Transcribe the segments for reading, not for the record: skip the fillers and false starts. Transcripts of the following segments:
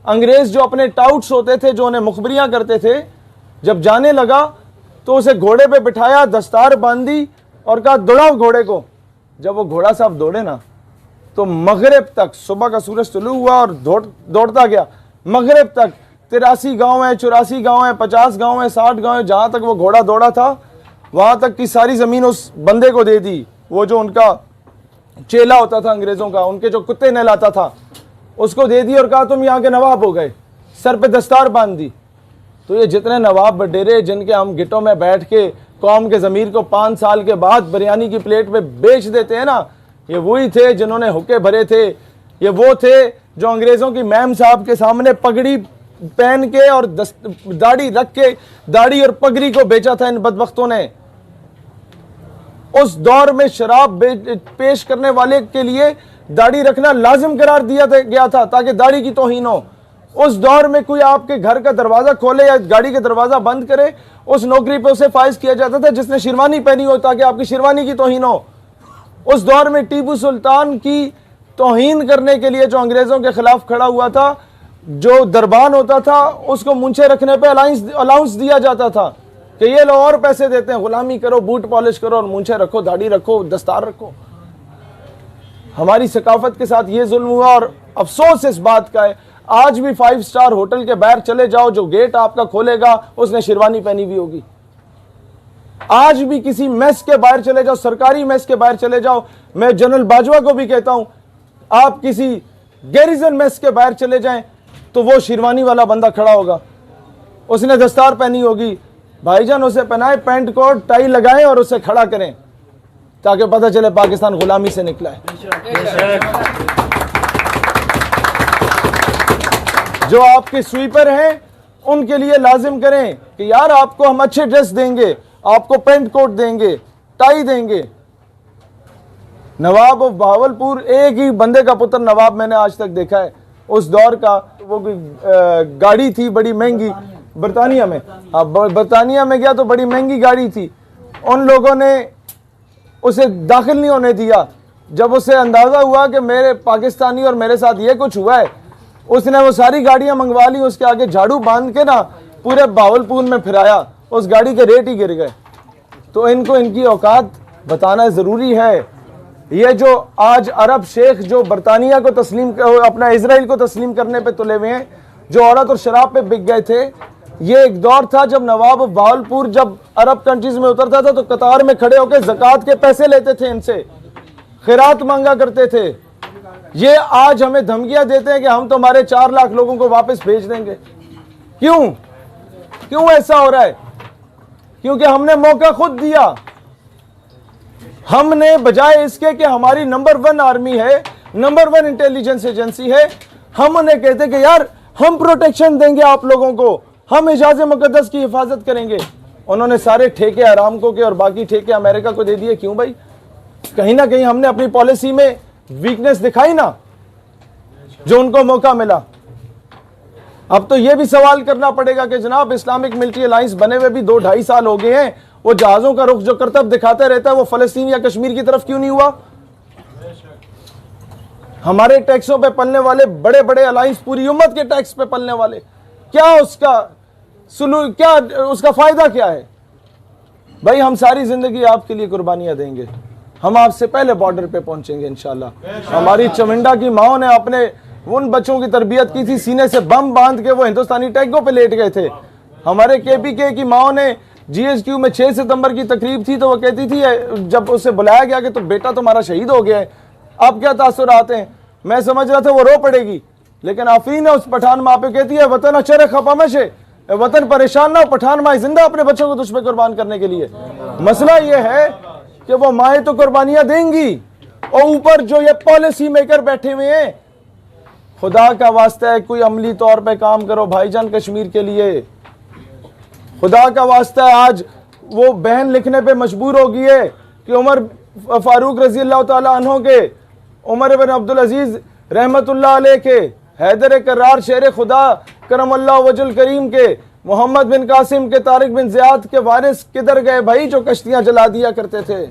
अंग्रेज जो अपने टाउट्स होते थे, जो उन्हें मुखबरियां करते थे, जब जाने लगा तो उसे घोड़े पे बिठाया, दस्तार बांधी और कहा दौड़ाओ घोड़े को। जब वो घोड़ा साहब दौड़े ना तो मगरिब तक, सुबह का सूरज तुलू हुआ और दौड़ता गया मगरिब तक 83 गांव है, 84 गांव है, 50 गांव है, 60 गांव है, जहां तक वो घोड़ा दौड़ा था वहां तक की सारी जमीन उस बंदे को दे दी। वो जो उनका चेला होता था अंग्रेजों का, उनके जो कुत्ते नहलाता था, उसको दे दी और कहा तुम यहाँ के नवाब हो गए, सर पे दस्तार बांध दी। तो ये जितने नवाब बडेरे जिनके हम गिटों में बैठ के कौम के ज़मीर को 5 साल के बाद बिरयानी की प्लेट पे बेच देते हैं ना, ये वही थे जिन्होंने हुक्के भरे थे। ये वो थे जो अंग्रेज़ों की मैम साहब के सामने पगड़ी पहन के और दाढ़ी रख के, दाढ़ी और पगड़ी को बेचा था इन बदबख्तों ने। उस दौर में शराब पेश करने वाले के लिए दाढ़ी रखना लाजिम करार दिया गया था ताकि दाढ़ी की तौहीन हो। उस दौर में कोई आपके घर का दरवाजा खोले या गाड़ी का दरवाजा बंद करे, उस नौकरी पे उसे फाइज किया जाता था जिसने शेरवानी पहनी हो ताकि आपकी शेरवानी की तौहीन हो। उस दौर में टीपू सुल्तान की तौहीन करने के लिए जो अंग्रेजों के खिलाफ खड़ा हुआ था, जो दरबान होता था, उसको मुंछे रखने पे अलाउंस दिया जाता था कि ये लोग और पैसे देते हैं, गुलामी करो, बूट पॉलिश करो और मुंछे रखो, दाढ़ी रखो, दस्तार रखो। हमारी सकाफत के साथ ये जुल्म हुआ और अफसोस इस बात का है, आज भी 5 स्टार होटल के बाहर चले जाओ, जो गेट आपका खोलेगा उसने शेरवानी पहनी हुई होगी। आज भी किसी मेस के बाहर चले जाओ, सरकारी मेस के बाहर चले जाओ, मैं जनरल बाजवा को भी कहता हूं, आप किसी गैरिजन मेस के बाहर चले जाएं तो वो शेरवानी वाला बंदा खड़ा होगा, उसने दस्तार पहनी होगी। भाईजान उसे पहनाए, पैंट कोट टाई लगाएं और उसे खड़ा करें ताकि पता चले पाकिस्तान गुलामी से निकला है। जो आपके स्वीपर हैं उनके लिए लाजिम करें कि यार आपको हम अच्छे ड्रेस देंगे, आपको पैंट कोट देंगे, टाई देंगे। नवाब ऑफ बहावलपुर, एक ही बंदे का पुत्र नवाब मैंने आज तक देखा है उस दौर का। वो गाड़ी थी बड़ी महंगी, बरतानिया में, हाँ बरतानिया में गया तो बड़ी महंगी गाड़ी थी, उन लोगों ने उसे दाखिल नहीं होने दिया। जब उसे अंदाजा हुआ कि मेरे पाकिस्तानी और मेरे साथ ये कुछ हुआ है, उसने वो सारी गाड़ियां मंगवा ली, उसके आगे झाड़ू बांध के ना पूरे बावलपुर में फिराया, उस गाड़ी के रेट ही गिर गए। तो इनको इनकी औकात बताना ज़रूरी है। ये जो आज अरब शेख जो बरतानिया को तस्लीम, अपना इजराइल को तस्लीम करने पे तुले हुए हैं, जो औरत और शराब पे बिक गए थे, ये एक दौर था जब नवाब बावलपुर जब अरब कंट्रीज में उतरता था तो कतार में खड़े होकर ज़कात के पैसे लेते थे, इनसे खैरात मांगा करते थे। ये आज हमें धमकियां देते हैं कि हम तुम्हारे 4 लाख लोगों को वापस भेज देंगे। क्यों ऐसा हो रहा है? क्योंकि हमने मौका खुद दिया। हमने बजाय इसके कि हमारी नंबर 1 आर्मी है, नंबर 1 इंटेलिजेंस एजेंसी है, हम उन्हें कहते कि यार हम प्रोटेक्शन देंगे आप लोगों को, हम इजाज़े मुक़द्दस की हिफाजत करेंगे। उन्होंने सारे ठेके अरामको के और बाकी ठेके अमेरिका को दे दिए। क्यों भाई? कहीं ना कहीं हमने अपनी पॉलिसी में वीकनेस दिखाई ना, जो उनको मौका मिला। अब तो यह भी सवाल करना पड़ेगा कि जनाब इस्लामिक मिलिट्री अलायंस बने हुए भी 2-2.5 साल हो गए हैं, वो जहाजों का रुख जो करतब दिखाता रहता है वो फलस्तीन या कश्मीर की तरफ क्यों नहीं हुआ? हमारे टैक्सों पे पलने वाले बड़े बड़े अलायंस पूरी उम्मत के टैक्स पे पलने वाले, क्या उसका फायदा क्या है? भाई हम सारी जिंदगी आपके लिए कुर्बानियां देंगे, हम आपसे पहले बॉर्डर पे पहुंचेंगे इंशाल्लाह। हमारी चमिंडा की माओ ने अपने उन बच्चों की तरबियत की थी, सीने से बम बांध के वो हिंदुस्तानी टैंकों पे लेट गए थे। हमारे केपीके की माओ ने जीएसक्यू में 6 सितंबर की तकरीब थी तो वो कहती थी, जब उसे बुलाया गया कि तो बेटा तुम्हारा शहीद हो गया है, आप क्या तासुरात हैं? मैं समझ रहा था वो रो पड़ेगी, लेकिन आफरीन है उस पठान माँ पे कहती है वतन अचर खपामश है, वतन परेशान ना हो, पठान माँ जिंदा अपने बच्चों को तुझ पे कुर्बान करने के लिए। मसला ये है कि वो माए तो कुर्बानियां देंगी और ऊपर जो ये पॉलिसी मेकर बैठे हुए हैं, खुदा का वास्ता है कोई अमली तौर पे काम करो भाईजान कश्मीर के लिए। खुदा का वास्ता है, आज वो बहन लिखने पे मजबूर हो गई है कि उमर फारूक रजी अल्लाह ताला अन्हो के, उमर बिन अब्दुल अजीज रहमतुल्लाह अलैह के, हैदर करार शेर खुदा करमल्लाह वजुल करीम के, मोहम्मद बिन कासिम के, तारिक बिन ज़ियाद के वारिस किधर गए भाई जो कश्तियां जला दिया करते थे?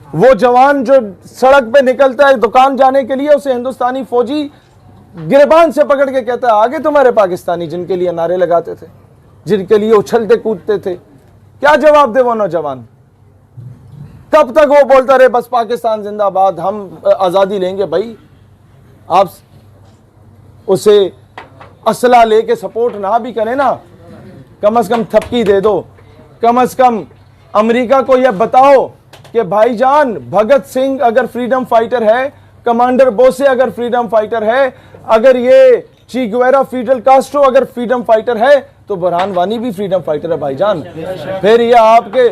वो जवान जो सड़क पे निकलता है दुकान जाने के लिए, उसे हिंदुस्तानी फौजी गिरबान से पकड़ के कहता है आगे तुम्हारे पाकिस्तानी जिनके लिए नारे लगाते थे, जिनके लिए उछलते कूदते थे, क्या जवाब दे वो नौजवान? कब तक वो बोलता रहे बस पाकिस्तान जिंदाबाद, हम आज़ादी लेंगे? भाई आप उसे असला लेके सपोर्ट ना भी करें ना, कम से कम थपकी दे दो। कम से कम अमेरिका को यह बताओ कि भाईजान भगत सिंह अगर फ्रीडम फाइटर है, कमांडर बोसे अगर फ्रीडम फाइटर है, अगर ये ची गुवेरा फिडेल कास्ट्रो अगर फ्रीडम फाइटर है, तो बुरहान वानी भी फ्रीडम फाइटर है भाईजान। फिर ये आपके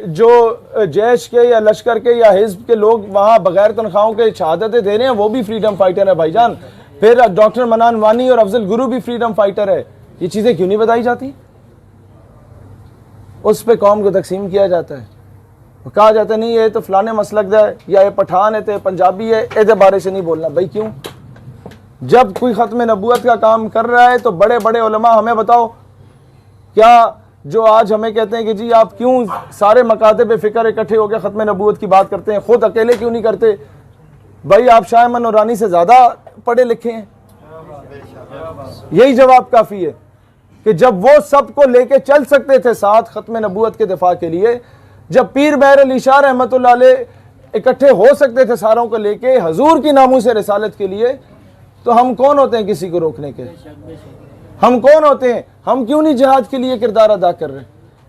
जो जैश के या लश्कर के या हिज्ब के लोग वहां बगैर तनख्वाहों के शहादतें दे रहे हैं, वो भी फ्रीडम फाइटर है भाईजान। फिर डॉक्टर मनान वानी और अफजल गुरु भी फ्रीडम फाइटर है। ये चीजें क्यों नहीं बताई जाती? उस पे कौम को तकसीम किया जाता है, कहा जाता है नहीं ये तो फलाने मसलक है, या ये पठान है, तो पंजाबी है, इसके बारे से नहीं बोलना। भाई क्यों? जब कोई खत्म नबूवत का काम कर रहा है तो बड़े बड़े उलमा हमें बताओ, क्या जो आज हमें कहते हैं कि जी आप क्यों सारे मकाते पे फिक्र इकट्ठे होकर खत्म नबूवत की बात करते हैं, खुद अकेले क्यों नहीं करते? भाई आप शाह अमन नूरानी से ज्यादा पढ़े लिखे हैं। यही जवाब काफी है कि जब वो सबको लेके चल सकते थे साथ खत्म नबूवत के दिफा के लिए, जब पीर महर अली शाह रहमतुल्लाह अलैह इकट्ठे हो सकते थे सारों को लेके हजूर की नामूस रिसालत के लिए, तो हम कौन होते हैं किसी को रोकने के? हम कौन होते हैं? हम क्यों नहीं जिहाद के लिए किरदार अदा कर रहे?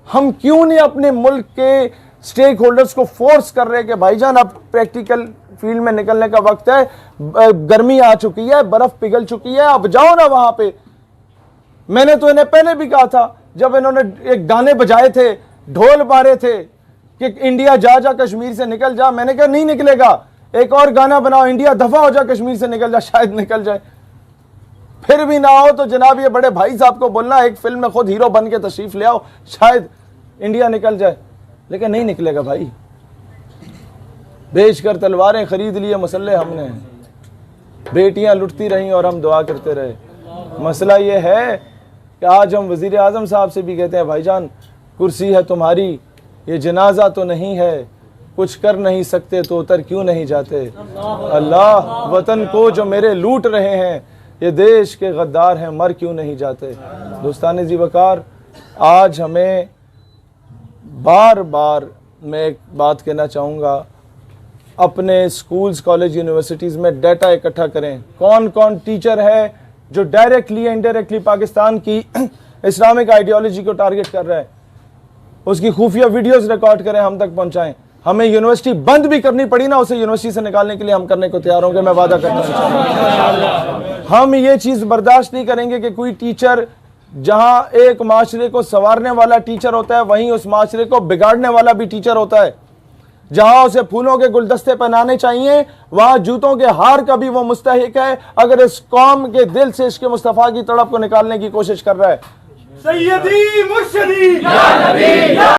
हम क्यों नहीं अपने मुल्क के स्टेक होल्डर्स को फोर्स कर रहे कि भाईजान अब प्रैक्टिकल फील्ड में निकलने का वक्त है, गर्मी आ चुकी है, बर्फ पिघल चुकी है, अब जाओ ना वहां पे। मैंने तो इन्हें पहले भी कहा था जब इन्होंने एक गाने बजाए थे, ढोल मारे थे कि इंडिया जा जा कश्मीर से निकल जा, मैंने कहा नहीं निकलेगा, एक और गाना बनाओ, इंडिया दफा हो जा कश्मीर से निकल जा, शायद निकल जाए। फिर भी ना हो तो जनाब ये बड़े भाई साहब को बोलना एक फिल्म में खुद हीरो बन के तशरीफ ले आओ, शायद इंडिया निकल जाए। लेकिन नहीं निकलेगा भाई। बेच कर तलवारें खरीद लिए मसल्ले हमने, बेटियां लुटती रहीं और हम दुआ करते रहे। मसला ये है कि आज हम वजीर आजम साहब से भी कहते हैं भाईजान कुर्सी है तुम्हारी, ये जनाजा तो नहीं है, कुछ कर नहीं सकते तो उतर क्यों नहीं जाते? अल्लाह वतन को जो मेरे लूट रहे हैं, ये देश के गद्दार हैं, मर क्यों नहीं जाते? दोस्तान जी वकार, आज हमें बार बार मैं एक बात कहना चाहूँगा, अपने स्कूल्स कॉलेज यूनिवर्सिटीज़ में डाटा इकट्ठा करें, कौन कौन टीचर है जो डायरेक्टली इनडायरेक्टली पाकिस्तान की इस्लामिक आइडियोलॉजी को टारगेट कर रहा है, उसकी खुफिया वीडियोस रिकॉर्ड करें, हम तक पहुंचाएं। हमें यूनिवर्सिटी बंद भी करनी पड़ी ना, उसे यूनिवर्सिटी से निकालने के लिए हम करने को तैयार होंगे, मैं वादा करता हूं। हम ये चीज़ बर्दाश्त नहीं करेंगे कि कोई टीचर जहां एक माशरे को संवारने वाला टीचर होता है, वहीं उस माशरे को बिगाड़ने वाला भी टीचर होता है। जहां उसे फूलों के गुलदस्ते पहनाने चाहिए, वहां जूतों के हार का भी वो मुस्तहिक है, अगर इस कौम के दिल से इसके मुस्तफ़ा की तड़प को निकालने की कोशिश कर रहा है। सैयदी मुर्शिदी या नबी या